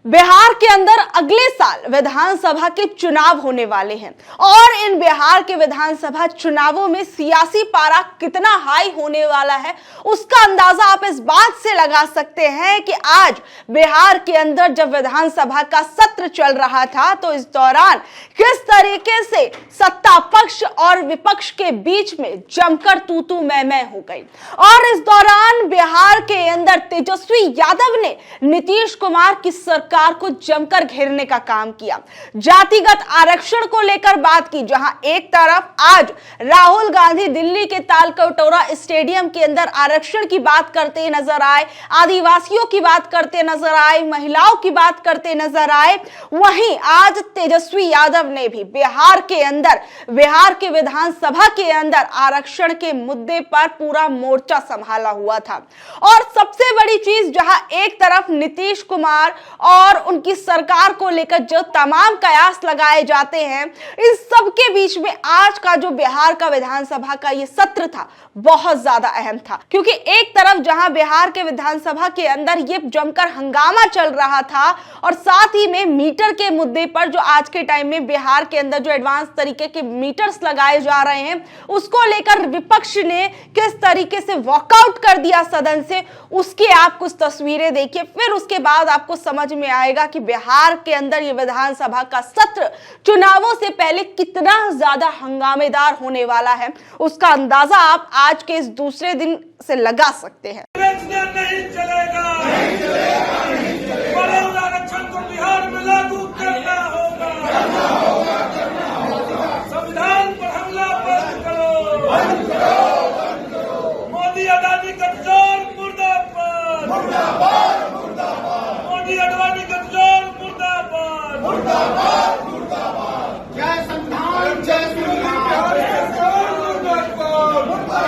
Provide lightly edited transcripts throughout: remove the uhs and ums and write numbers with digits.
बिहार के अंदर अगले साल विधानसभा के चुनाव होने वाले हैं और इन बिहार के विधानसभा चुनावों में सियासी पारा कितना हाई होने वाला है उसका अंदाजा आप इस बात से लगा सकते हैं कि आज बिहार के अंदर जब विधानसभा का सत्र चल रहा था तो इस दौरान किस तरीके से सत्ता पक्ष और विपक्ष के बीच में जमकर तू तू मैं हो गई। और इस दौरान बिहार के अंदर तेजस्वी यादव ने नीतीश कुमार की सरकार को जमकर घेरने का काम किया। जातिगत आरक्षण को लेकर बात की, जहां एक तरफ आज राहुल गांधी दिल्ली के तालकटोरा स्टेडियम के अंदर आरक्षण की बात करते नजर आए, आदिवासियों की बात करते नजर आए, महिलाओं की बात करते नजर आए, वहीं आज तेजस्वी यादव ने भी बिहार के अंदर बिहार के विधानसभा के अंदर आरक्षण के मुद्दे पर पूरा मोर्चा संभाला हुआ था। और सबसे बड़ी चीज, जहां एक तरफ नीतीश कुमार और उनकी सरकार को लेकर जो तमाम कयास लगाए जाते हैं, इस सब के बीच में आज का जो बिहार का विधानसभा का ये सत्र था बहुत ज्यादा अहम था, क्योंकि एक तरफ जहां बिहार के विधानसभा के अंदर ये जमकर हंगामा चल रहा था और साथ ही में मीटर के मुद्दे पर जो आज के टाइम में बिहार के अंदर जो एडवांस तरीके के मीटर्स लगाए जा रहे हैं उसको लेकर विपक्ष ने किस तरीके से वॉकआउट कर दिया सदन से, उसकी आप कुछ तस्वीरें देखिए, फिर उसके बाद आपको समझ में आएगा कि बिहार के अंदर ये विधानसभा का सत्र चुनावों से पहले कितना ज्यादा हंगामेदार होने वाला है। उसका अंदाजा आप आज के इस दूसरे दिन से लगा सकते हैं। नहीं चलेगा, नहीं चलेगा, नहीं चलेगा। आरक्षण को बिहार में लागू करना होगा, संविधान पर हमला बंद करो, बंद करो, बंद करो। मोदी अडानी गठजोड़ मुर्दाबाद, मुर्दाबाद, मुर्दाबाद। मोदी अडवाणी गठजोड़ मुर्दाबाद, मुर्दाबाद, मुर्दाबाद। जय संविधान, जय संविधान, जय संविधान, मुर्दाबाद, मुर्दाबाद।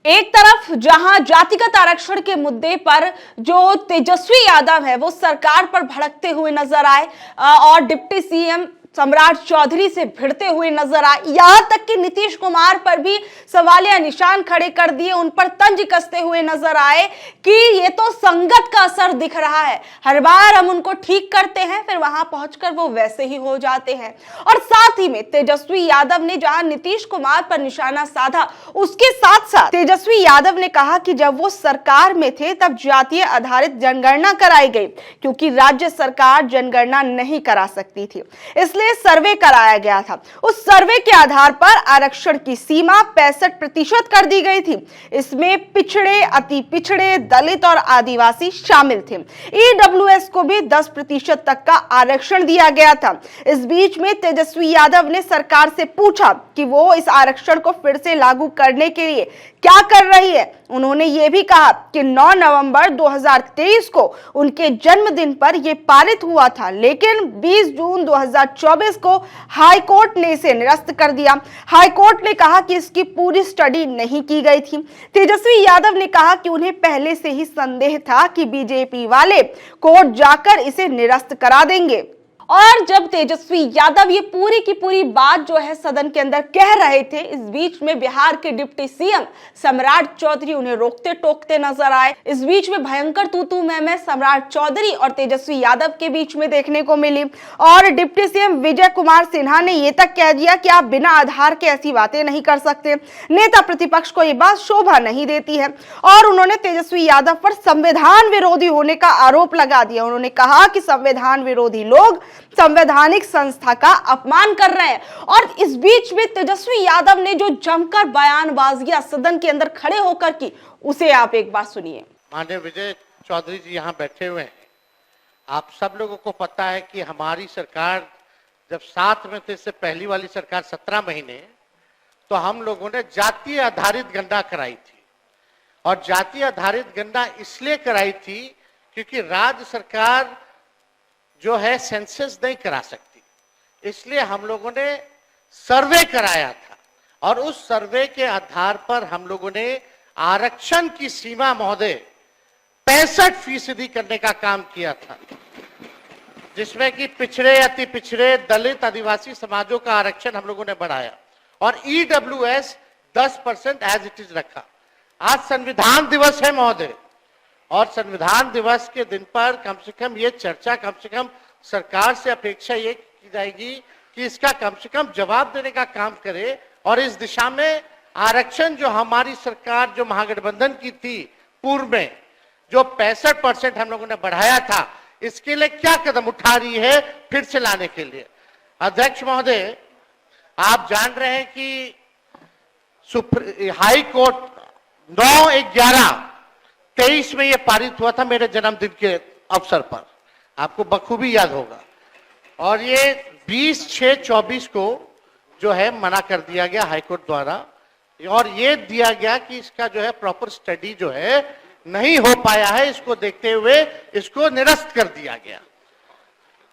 एक तरफ जहां जातिगत आरक्षण के मुद्दे पर जो तेजस्वी यादव है वो सरकार पर भड़कते हुए नजर आए और डिप्टी सीएम सम्राट चौधरी से भिड़ते हुए नजर आए, यहां तक कि नीतीश कुमार पर भी सवालिया निशान खड़े कर दिए, उन पर तंज कसते हुए नजर आए कि ये तो संगत का असर दिख रहा है, हर बार हम उनको ठीक करते हैं फिर वहां पहुंचकर वो वैसे ही हो जाते हैं। और साथ ही में तेजस्वी यादव ने जहां नीतीश कुमार पर निशाना साधा, उसके साथ साथ तेजस्वी यादव ने कहा कि जब वो सरकार में थे तब जातीय आधारित जनगणना कराई गई, क्योंकि राज्य सरकार जनगणना नहीं करा सकती थी, इसलिए सर्वे कराया गया था। उस सर्वे के आधार पर आरक्षण की सीमा 65% कर दी गई थी। इसमें पिछड़े, अति पिछड़े, दलित और आदिवासी शामिल थे। ईडब्ल्यूएस को भी 10% तक का आरक्षण दिया गया था। इस बीच में तेजस्वी यादव ने सरकार से पूछा कि वो इस आरक्षण को फिर से लागू करने के लिए क्या कर रही है। उन्होंने ये भी कहा कि 9 नवंबर 2023 को उनके जन्मदिन पर यह पारित हुआ था, लेकिन 20 जून 2024 को हाई कोर्ट ने इसे निरस्त कर दिया। हाई कोर्ट ने कहा कि इसकी पूरी स्टडी नहीं की गई थी। तेजस्वी यादव ने कहा कि उन्हें पहले से ही संदेह था कि बीजेपी वाले कोर्ट जाकर इसे निरस्त करा देंगे। और जब तेजस्वी यादव ये पूरी की पूरी बात जो है सदन के अंदर कह रहे थे, इस बीच में बिहार के डिप्टी सीएम सम्राट चौधरी उन्हें रोकते टोकते नजर आए। इस बीच में भयंकर तू तू मैं सम्राट चौधरी और तेजस्वी यादव के बीच में देखने को मिली और डिप्टी सीएम विजय कुमार सिन्हा ने यह तक कह दिया कि आप बिना आधार के ऐसी बातें नहीं कर सकते। नेता प्रतिपक्ष को यह बात शोभा नहीं देती है और उन्होंने तेजस्वी यादव पर संविधान विरोधी होने का आरोप लगा दिया। उन्होंने कहा कि संविधान विरोधी लोग संवैधानिक संस्था का अपमान कर रहे हैं। और इस बीच में तेजस्वी यादव ने जो जमकर बयानबाजियां सदन के अंदर खड़े होकर की, उसे आप एक बार सुनिए। माननीय विजय चौधरी जी यहाँ बैठे हुए हैं। आप सब लोगों को पता है कि हमारी सरकार जब साथ में थे, इससे पहली वाली सरकार 17 महीने, तो हम लोगों ने जातीय आधारित गणना कराई थी। और जातीय आधारित गणना इसलिए कराई थी क्योंकि राज्य सरकार जो है सेंसस नहीं करा सकती, इसलिए हम लोगों ने सर्वे कराया था और उस सर्वे के आधार पर हम लोगों ने आरक्षण की सीमा महोदय 65% करने का काम किया था, जिसमें कि पिछड़े, अति पिछड़े, दलित, आदिवासी समाजों का आरक्षण हम लोगों ने बढ़ाया और ईडब्ल्यूएस 10% एज इट इज रखा। आज संविधान दिवस है महोदय, और संविधान दिवस के दिन पर कम से कम ये चर्चा, कम से कम सरकार से अपेक्षा ये की जाएगी कि इसका कम से कम जवाब देने का काम करे और इस दिशा में आरक्षण जो हमारी सरकार, जो महागठबंधन की थी पूर्व में, जो 65% हम लोगों ने बढ़ाया था, इसके लिए क्या कदम उठा रही है फिर से लाने के लिए। अध्यक्ष महोदय, आप जान रहे हैं कि हाई कोर्ट 9/11/23 में यह पारित हुआ था मेरे जन्मदिन के अवसर पर, आपको बखूबी याद होगा, और ये 20/6/24 को जो है मना कर दिया गया हाईकोर्ट द्वारा, और ये दिया गया कि इसका जो है प्रॉपर स्टडी जो है नहीं हो पाया है, इसको देखते हुए इसको निरस्त कर दिया गया।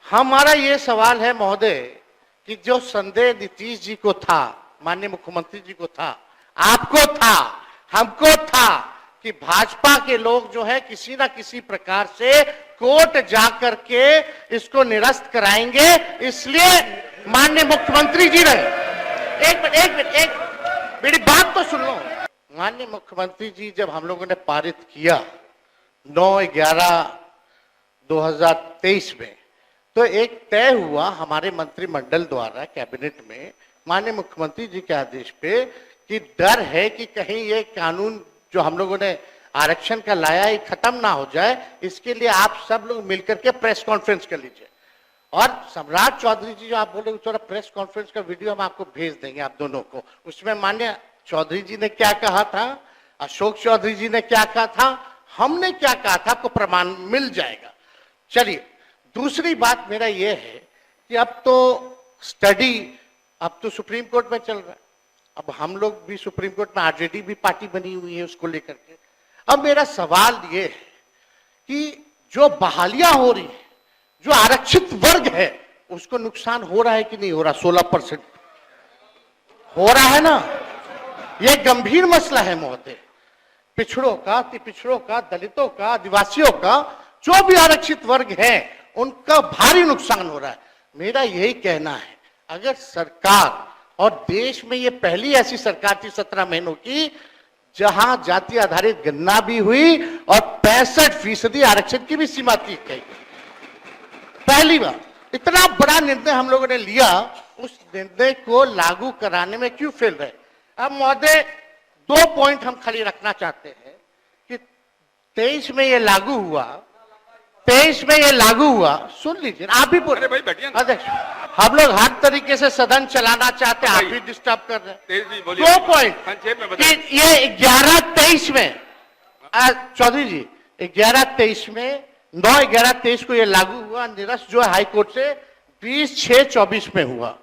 हमारा ये सवाल है महोदय कि जो संदेह नीतीश जी को था, माननीय मुख्यमंत्री जी को था, आपको था, हमको था कि भाजपा के लोग जो है किसी ना किसी प्रकार से कोर्ट जाकर के इसको निरस्त कराएंगे, इसलिए माननीय मुख्यमंत्री जी ने एक मेरी बात तो सुन लो। माननीय मुख्यमंत्री जी जब हम लोगों ने पारित किया 9/11/2023 में, तो एक तय हुआ हमारे मंत्रिमंडल द्वारा कैबिनेट में माननीय मुख्यमंत्री जी के आदेश पे कि डर है कि कहीं ये कानून जो हम लोगों ने आरक्षण का लाया है खत्म ना हो जाए, इसके लिए आप सब लोग मिलकर के प्रेस कॉन्फ्रेंस कर लीजिए। और सम्राट चौधरी जी जो आप बोले, थोड़ा प्रेस कॉन्फ्रेंस का वीडियो हम आपको भेज देंगे आप दोनों को। उसमें माननीय चौधरी जी ने क्या कहा था, अशोक चौधरी जी ने क्या कहा था, हमने क्या कहा था, आपको प्रमाण मिल जाएगा। चलिए, दूसरी बात मेरा यह है कि अब तो स्टडी अब तो सुप्रीम कोर्ट में चल रहा है, अब हम लोग भी सुप्रीम कोर्ट में, आरजेडी भी पार्टी बनी हुई है उसको लेकर के। अब मेरा सवाल ये है कि जो बहालियां हो रही है, जो आरक्षित वर्ग है, उसको नुकसान हो रहा है कि नहीं हो रहा? 16% हो रहा है ना, यह गंभीर मसला है महोदय। पिछड़ों का, अति पिछड़ों का, दलितों का, आदिवासियों का, जो भी आरक्षित वर्ग है, उनका भारी नुकसान हो रहा है। मेरा यही कहना है, अगर सरकार, और देश में ये पहली ऐसी सरकार थी 17 महीनों की जहां जाति आधारित गणना भी हुई और 65% आरक्षण की भी सीमा थी गई। पहली बार इतना बड़ा निर्णय हम लोगों ने लिया, उस निर्णय को लागू कराने में क्यों फेल रहे? अब महोदय 2 पॉइंट हम खाली रखना चाहते हैं कि 23 में ये लागू हुआ, 23 में ये लागू हुआ, सुन लीजिए, आप भी बोले अध्यक्ष, हम लोग हर तरीके से सदन चलाना चाहते हैं, आप भी डिस्टर्ब कर रहे हैं। 2 पॉइंट कि ये 11/23 में, चौधरी जी 11/23 में, 9/11/23 को ये लागू हुआ, निरस्त जो हाईकोर्ट से 20/6/24 में हुआ।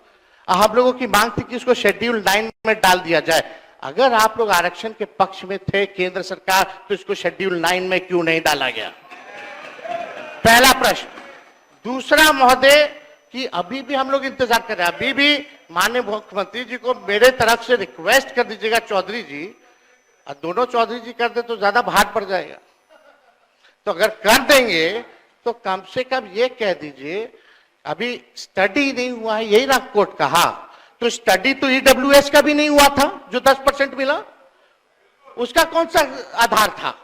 हम लोगों की मांग थी कि इसको शेड्यूल 9 में डाल दिया जाए। अगर आप लोग आरक्षण के पक्ष में थे केंद्र सरकार, तो इसको शेड्यूल 9 में क्यों नहीं डाला गया? पहला प्रश्न। दूसरा महोदय कि अभी भी हम लोग इंतजार कर रहे हैं, अभी भी माननीय मुख्यमंत्री जी को मेरे तरफ से रिक्वेस्ट कर दीजिएगा चौधरी जी, और दोनों चौधरी जी कर दे तो ज्यादा भार पड़ जाएगा, तो अगर कर देंगे तो कम से कम ये कह दीजिए, अभी स्टडी नहीं हुआ है, यही ना कोर्ट कहा, तो स्टडी तो ईडब्ल्यूएस का भी नहीं हुआ था जो 10% मिला, उसका कौन सा आधार था?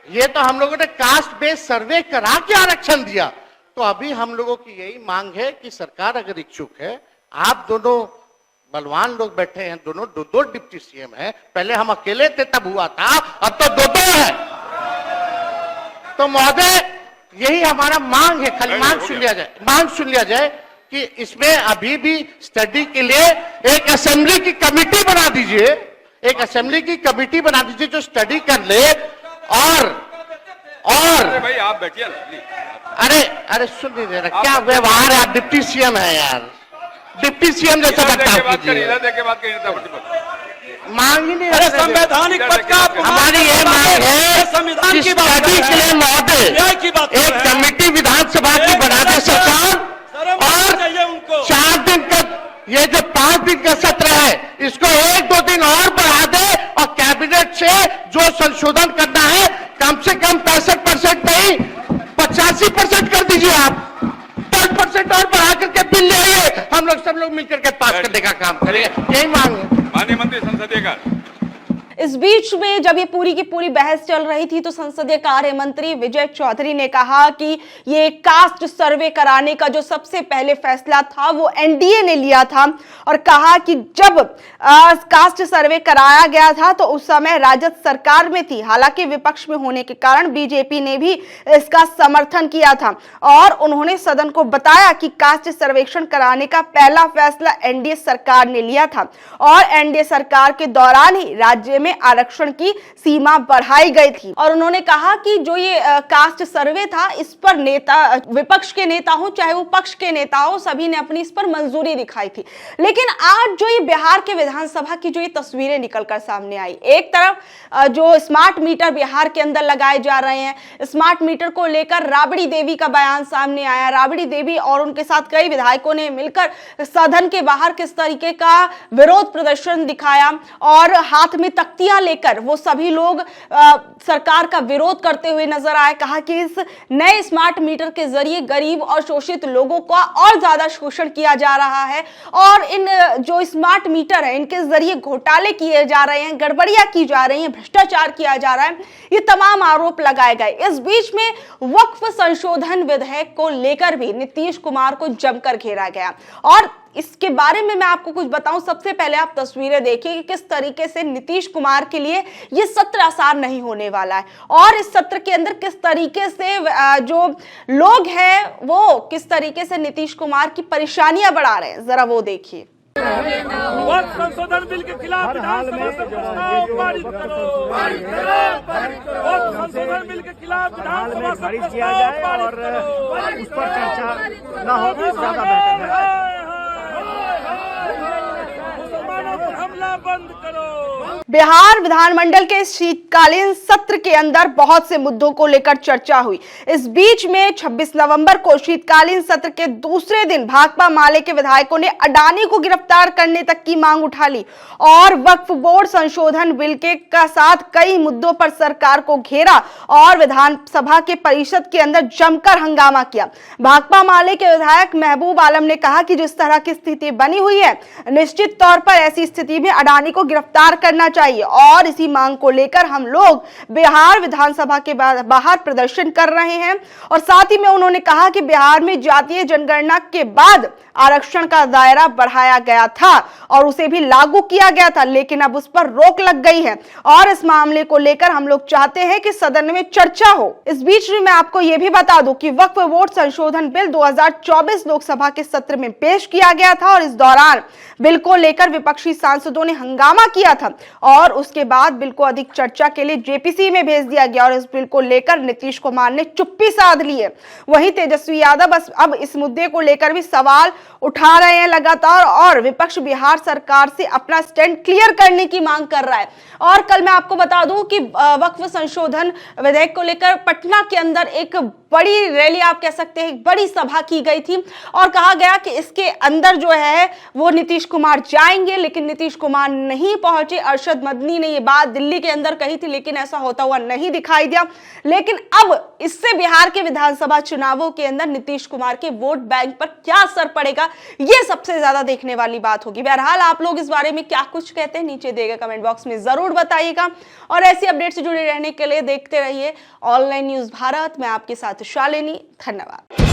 ये तो हम लोगों ने कास्ट बेस्ड सर्वे करा के आरक्षण दिया। तो अभी हम लोगों की यही मांग है कि सरकार अगर इच्छुक है, आप दोनों बलवान लोग बैठे हैं, दोनों दो डिप्टी सीएम हैं, पहले हम अकेले थे तब हुआ था, अब तो दो है। तो महोदय यही हमारा मांग है, खाली मांग सुन लिया जाए, मांग सुन लिया जाए कि इसमें अभी भी स्टडी के लिए एक असेंबली की कमेटी बना दीजिए, एक असेंबली की कमेटी बना दीजिए जो स्टडी कर ले। और अरे भाई आप बैठिए, अरे सुन लीजिए ना, क्या व्यवहार है, आप डिप्टी सीएम है यार, डिप्टी सीएम जैसा बर्ताव कीजिए। मांग ही नहीं, संवैधानिक पद का हमारी ये मांग है संविधान की बात स्टडी के लिए महोदय एक कमेटी विधानसभा की बना दे सरकार, और 4 दिन का ये जो 5 दिन का सत्र है इसको 1-2 दिन और बढ़ा दे, और कैबिनेट से जो संशोधन करना है कम से कम हम लोग सब लोग मिलकर के पास करने का काम करेंगे, यही मांग है। माननीय मंत्री संसदीय कार्य। इस बीच में जब ये पूरी की पूरी बहस चल रही थी तो संसदीय कार्य मंत्री विजय चौधरी ने कहा कि ये कास्ट सर्वे कराने का जो सबसे पहले फैसला था वो एनडीए ने लिया था, और कहा कि जब कास्ट सर्वे कराया गया था तो उस समय राजद सरकार में थी, हालांकि विपक्ष में होने के कारण बीजेपी ने भी इसका समर्थन किया था, और उन्होंने सदन को बताया कि कास्ट सर्वेक्षण कराने का पहला फैसला एनडीए सरकार ने लिया था, और एनडीए सरकार के दौरान ही राज्य में आरक्षण की सीमा बढ़ाई गई थी। और उन्होंने कहा कि जो ये कास्ट सर्वे था इस पर नेता, विपक्ष के नेता हो चाहे वो पक्ष के नेता हो, सभी ने अपनी इस पर मंजूरी दिखाई थी। लेकिन आज जो ये बिहार के विधानसभा की जो ये तस्वीरें निकलकर सामने आई, एक तरफ जो स्मार्ट मीटर बिहार के अंदर लगाए जा रहे हैं, स्मार्ट मीटर को लेकर राबड़ी देवी का बयान सामने आया। राबड़ी देवी और उनके साथ कई विधायकों ने मिलकर सदन के बाहर किस तरीके का विरोध प्रदर्शन दिखाया और हाथ में तख्तियां लेकर वो सभी लोग सरकार का विरोध करते हुए नजर आए। कहा कि इस नए स्मार्ट मीटर के जरिए गरीब और शोषित लोगों का और ज्यादा शोषण किया जा रहा है, और इन जो स्मार्ट मीटर है इनके जरिए घोटाले किए जा रहे हैं, गड़बड़ियां की जा रही हैं, भ्रष्टाचार किया जा रहा है, ये तमाम आरोप लगाए गए। इस बीच में वक्फ संशोधन विधेयक को लेकर भी नीतीश कुमार को जमकर घेरा गया, और इसके बारे में मैं आपको कुछ बताऊं। सबसे पहले आप तस्वीरें देखिए कि किस तरीके से नीतीश कुमार के लिए ये सत्र आसान नहीं होने वाला है, और इस सत्र के अंदर किस तरीके से जो लोग हैं वो किस तरीके से नीतीश कुमार की परेशानियां बढ़ा रहे हैं, जरा वो देखिए। वक्फ संशोधन बिल के खिलाफ विधानसभा से प्रस्ताव पारित करो। वक्फ संशोधन बिल के खिलाफ विधानसभा से प्रस्ताव पारित करो। उस पर चर्चा न हो तो ज्यादा बेहतर है। मुसलमानों पर हमला बंद करो। बिहार विधानमंडल के शीतकालीन सत्र के अंदर बहुत से मुद्दों को लेकर चर्चा हुई। इस बीच में 26 नवंबर को शीतकालीन सत्र के दूसरे दिन भाकपा माले के विधायकों ने अडानी को गिरफ्तार करने तक की मांग उठा ली और वक्फ बोर्ड संशोधन बिल के साथ कई मुद्दों पर सरकार को घेरा और विधानसभा के परिषद के अंदर जमकर हंगामा किया। भाकपा माले के विधायक महबूब आलम ने कहा कि जिस तरह की स्थिति बनी हुई है, निश्चित तौर पर ऐसी स्थिति में अडानी को गिरफ्तार करना चाहिए, और इसी मांग को लेकर हम लोग बिहार विधानसभा के बाहर प्रदर्शन कर रहे हैं। और साथ ही में उन्होंने कहा कि बिहार में जातीय जनगणना के बाद आरक्षण का दायरा बढ़ाया गया था और उसे भी लागू किया गया था, लेकिन अब उस पर रोक लग गई है, और इस मामले को लेकर हम लोग चाहते हैं कि सदन में चर्चा हो। इस बीच में मैं आपको यह भी बता दूं कि वक्फ बोर्ड संशोधन बिल 2024 लोकसभा के सत्र में पेश किया गया था, और इस दौरान बिल को लेकर विपक्षी सांसदों ने हंगामा किया था, और उसके बाद बिल को अधिक चर्चा के लिए जेपीसी में भेज दिया गया, और इस बिल को लेकर नीतीश कुमार ने चुप्पी साध ली है। वहीं तेजस्वी यादव अब इस मुद्दे को लेकर भी सवाल उठा रहे हैं लगातार, और विपक्ष बिहार सरकार से अपना स्टैंड क्लियर करने की मांग कर रहा है। और कल मैं आपको बता दूं कि वक्फ संशोधन विधेयक को लेकर पटना के अंदर एक बड़ी रैली, आप कह सकते हैं बड़ी सभा की गई थी, और कहा गया कि इसके अंदर जो है वो नीतीश कुमार जाएंगे, लेकिन नीतीश कुमार नहीं पहुंचे। अरशद मदनी ने ये बात दिल्ली के अंदर कही थी, लेकिन ऐसा होता हुआ नहीं दिखाई दिया। लेकिन अब इससे बिहार के विधानसभा चुनावों के अंदर नीतीश कुमार के वोट बैंक पर क्या असर पड़ेगा, ये सबसे ज्यादा देखने वाली बात होगी। बहरहाल आप लोग इस बारे में क्या कुछ कहते हैं नीचे दिए गए कमेंट बॉक्स में जरूर बताइएगा, और ऐसी अपडेट से जुड़े रहने के लिए देखते रहिए ऑनलाइन न्यूज भारत। मैं आपके साथ शालिनी, धन्यवाद।